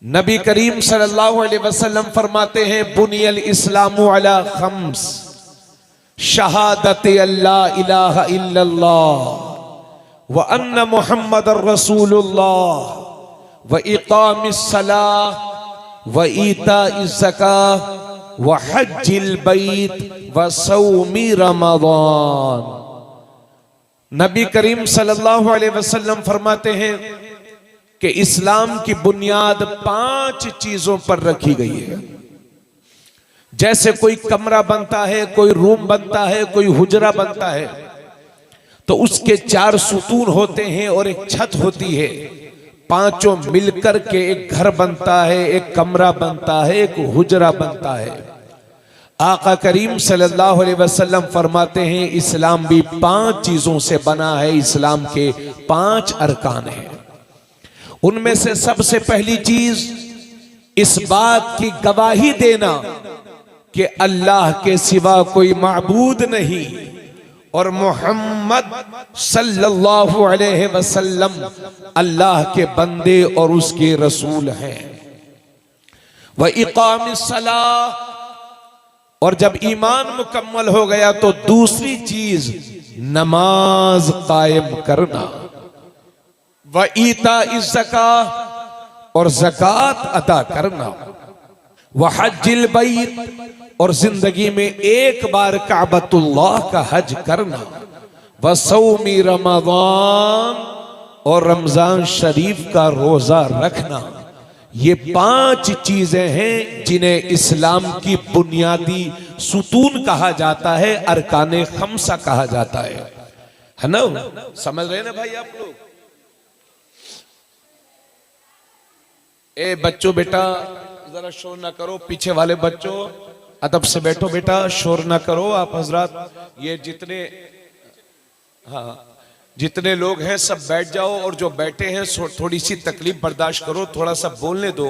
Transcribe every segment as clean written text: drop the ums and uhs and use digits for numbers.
नबी करीम सल्लल्लाहु अलैहि वसल्लम फरमाते हैं बुनियल इस्लामु अला खम्स शहादत अल्लाह इलाहा इल्लल्लाह व अन्न मुहम्मदर रसूलुल्लाह व इकामिस सलाह व ईताइज ज़कात व हज्जिल बैत व सौमी रमज़ान। नबी करीम सल्लल्लाहु अलैहि वसल्लम फरमाते हैं कि इस्लाम की बुनियाद 5 चीजों पर रखी गई है। जैसे कोई कमरा बनता है, कोई रूम बनता है, कोई हुजरा बनता है, तो उसके 4 सुतून होते हैं और एक छत होती है। पांचों मिलकर के एक घर बनता है, एक कमरा बनता है, एक हुजरा बनता है। आका करीम सल्लल्लाहु अलैहि वसल्लम फरमाते हैं इस्लाम भी 5 चीजों से बना है। इस्लाम के 5 अरकान हैं। उनमें से सबसे पहली चीज इस बात की गवाही देना कि अल्लाह के सिवा कोई माबूद नहीं और मोहम्मद सल्लल्लाहु अलैहि वसल्लम अल्लाह के बंदे और उसके रसूल हैं। व इकामिस सलाह, और जब ईमान मुकम्मल हो गया तो दूसरी चीज नमाज कायम करना। व ईताइज ज़कात, और ज़कात अदा करना। व हज्जिल बैत, और जिंदगी में एक बार काबतुल्लाह का हज करना। व सौमी रमज़ान, और रमजान शरीफ का रोजा रखना। ये 5 चीजें हैं जिन्हें इस्लाम की बुनियादी सुतून कहा जाता है, अरकाने खम्सा कहा जाता है ना? समझ रहे ना भाई आप लोग? ए बच्चों, बेटा जरा शोर ना करो। पीछे वाले बच्चों अदब से बैठो बेटा, शोर ना करो। आप हजरात ये जितने लोग हैं सब बैठ जाओ, और जो बैठे हैं थोड़ी सी तकलीफ बर्दाश्त करो, थोड़ा सा बोलने दो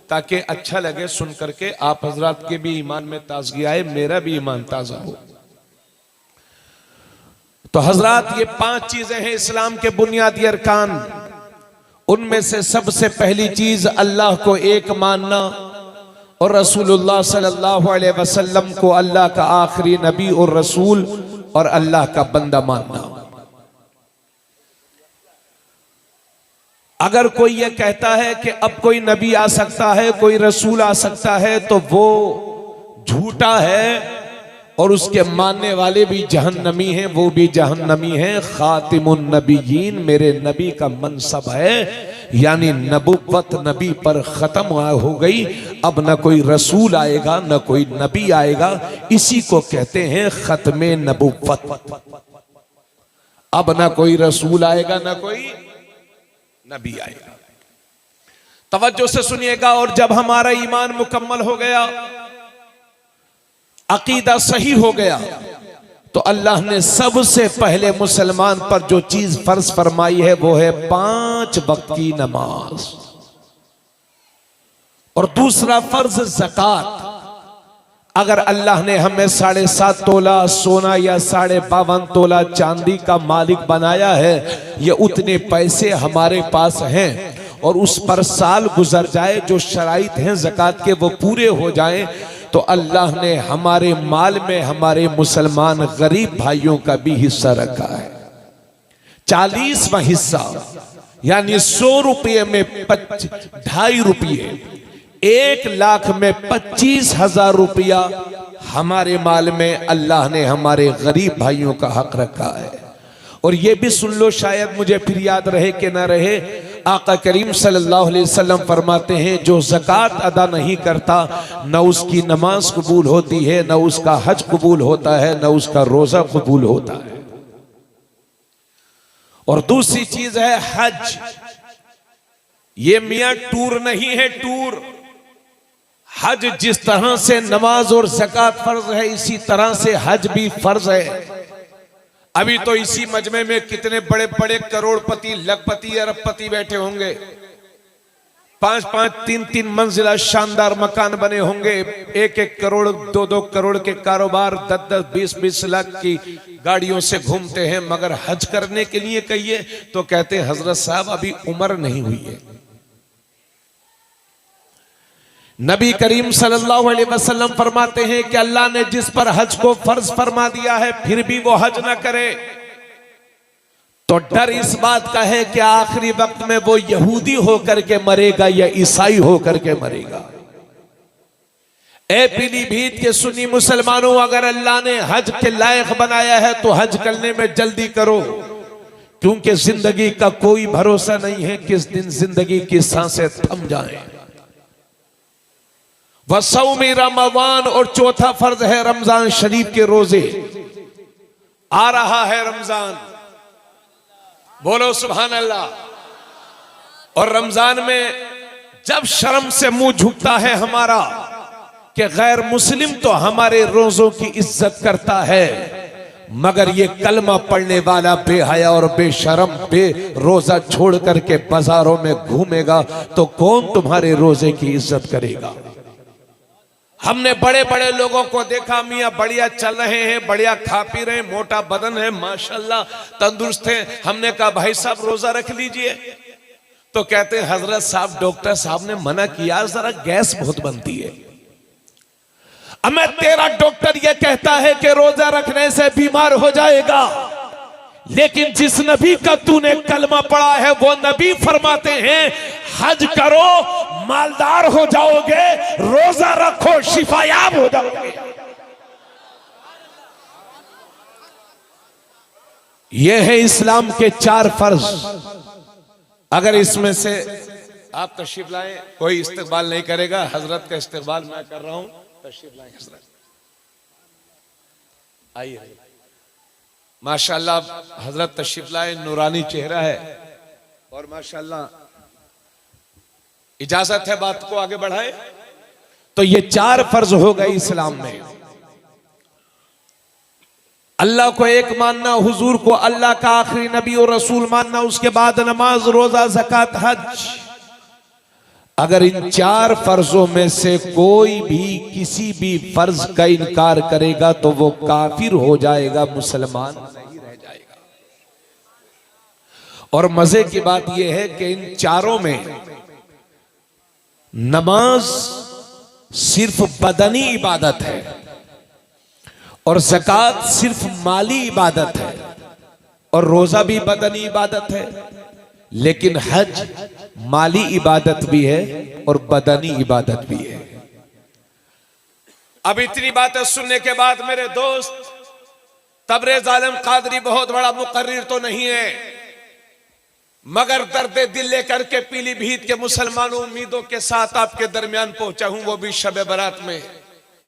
ताकि अच्छा लगे सुन करके। आप हजरात के भी ईमान में ताजगी आए, मेरा भी ईमान ताजा हो। तो हजरात ये 5 चीजें हैं इस्लाम के बुनियादी अरकान। उनमें से सबसे पहली चीज अल्लाह को एक मानना और रसूलुल्लाह सल्लल्लाहु अलैहि वसल्लम को अल्लाह का आखिरी नबी और रसूल और अल्लाह का बंदा मानना। अगर कोई ये कहता है कि अब कोई नबी आ सकता है, कोई रसूल आ सकता है, तो वो झूठा है और उसके मानने वाले भी जहन्नमी हैं, वो भी जहन्नमी हैं। खातिमुन नबीयीन मेरे नबी का मनसब है, यानी नबुव्वत नबी पर खत्म हो गई। अब न कोई रसूल आएगा न कोई नबी आएगा। इसी को कहते हैं खत्मे नबुव्वत। अब न कोई रसूल आएगा न कोई नबी आएगा। तवज्जो से सुनिएगा। और जब हमारा ईमान मुकम्मल हो गया, अकीदा सही हो गया, तो अल्लाह ने सबसे पहले मुसलमान पर जो चीज फर्ज फरमाई है वो है 5 वक्त की नमाज। और दूसरा फर्ज ज़कात। अगर अल्लाह ने हमें 7.5 तोला सोना या 52.5 तोला चांदी का मालिक बनाया है, ये उतने पैसे हमारे पास हैं, और उस पर साल गुजर जाए, जो शराइत हैं ज़कात के वो पूरे हो जाएं, तो अल्लाह ने हमारे माल में हमारे मुसलमान गरीब भाइयों का भी हिस्सा रखा है। 40वां हिस्सा, यानी 100 रुपये में 2.5 रुपये, 1 लाख में 25,000 रुपया हमारे माल में अल्लाह ने हमारे गरीब भाइयों का हक रखा है। और ये भी सुन लो, शायद मुझे फिर याद रहे कि ना रहे, आका करीम सल्लल्लाहु अलैहि वसल्लम फरमाते हैं जो ज़कात अदा नहीं करता, न उसकी नमाज कबूल होती है, न उसका हज कबूल होता है, न उसका रोजा कबूल होता है। और दूसरी चीज है हज। ये मियां टूर नहीं है, टूर। हज जिस तरह से नमाज और ज़कात फर्ज है, इसी तरह से हज भी फर्ज है। अभी तो इसी मजमे में कितने बड़े बड़े करोड़पति, लखपति, अरबपति बैठे होंगे। 5-5, 3-3 मंजिला शानदार मकान बने होंगे। 1-1 करोड़, 2-2 करोड़ के कारोबार, 10-10, 20-20 लाख की गाड़ियों से घूमते हैं। मगर हज करने के लिए कहिए तो कहते हैं हजरत साहब अभी उम्र नहीं हुई है। नबी करीम सल्लल्लाहु अलैहि वसल्लम फरमाते हैं कि अल्लाह ने जिस पर हज को फर्ज फरमा दिया है फिर भी वो हज ना करे तो डर इस बात का है कि आखिरी वक्त में वो यहूदी होकर के मरेगा या ईसाई होकर के मरेगा। ए पीलीभीत के सुन्नी मुसलमानों, अगर अल्लाह ने हज के लायक बनाया है तो हज करने में जल्दी करो, क्योंकि जिंदगी का कोई भरोसा नहीं है किस दिन जिंदगी की सांसें थम जाएं। वसौमी रमजान, और चौथा फर्ज है रमजान शरीफ के रोजे। आ रहा है रमजान, बोलो सुभान अल्लाह। और रमजान में जब शर्म से मुंह झुकता है हमारा कि गैर मुस्लिम तो हमारे रोजों की इज्जत करता है, मगर ये कलमा पढ़ने वाला बेहया और बेशरम बे रोजा छोड़ करके बाजारों में घूमेगा तो कौन तुम्हारे रोजे की इज्जत करेगा। हमने बड़े बड़े लोगों को देखा, मियाँ बढ़िया चल रहे हैं, बढ़िया खा पी रहे हैं, मोटा बदन है, माशाल्लाह तंदुरुस्त है। हमने कहा भाई साहब रोजा रख लीजिए, तो कहते हैं हजरत साहब डॉक्टर साहब ने मना किया, जरा गैस बहुत बनती है। अब मैं तेरा डॉक्टर ये कहता है कि रोजा रखने से बीमार हो जाएगा, लेकिन जिस नबी का तूने कलमा पढ़ा है वो नबी फरमाते हैं हज करो मालदार हो जाओगे, रोजा रखो शिफायाब हो जाओगे। ये है इस्लाम के 4 फर्ज। अगर इसमें से आप तशरीफ लाएं, कोई इस्तकबाल नहीं करेगा, हजरत का इस्तकबाल मैं कर रहा हूं, तशरीफ लाएं हजरत, आइए। माशाल्लाह हजरत तशरीफ लाए, नूरानी चेहरा है और माशाल्लाह इजाजत है बात को आगे बढ़ाए। तो ये 4 फर्ज हो गए इस्लाम में। अल्लाह को एक मानना, हुजूर को अल्लाह का आखिरी नबी और रसूल मानना, उसके बाद नमाज, रोजा, ज़कात, हज। अगर इन 4 फर्जों में से कोई भी किसी भी फर्ज का इनकार करेगा तो वो काफिर हो जाएगा, मुसलमान नहीं रह जाएगा। और मजे की बात यह है कि इन चारों में नमाज सिर्फ बदनी इबादत है और ज़कात सिर्फ माली इबादत है और रोजा भी बदनी इबादत है, लेकिन हज माली इबादत भी है और बदनी इबादत भी है। अब इतनी बातें सुनने के बाद मेरे दोस्त, तबरेज़ आलम कादरी बहुत बड़ा मुकर्रिर तो नहीं है, मगर दर्द दिल लेकर के पीलीभीत के मुसलमानों उम्मीदों के साथ आपके दरमियान पहुंचा हूं, वो भी शब बरात में।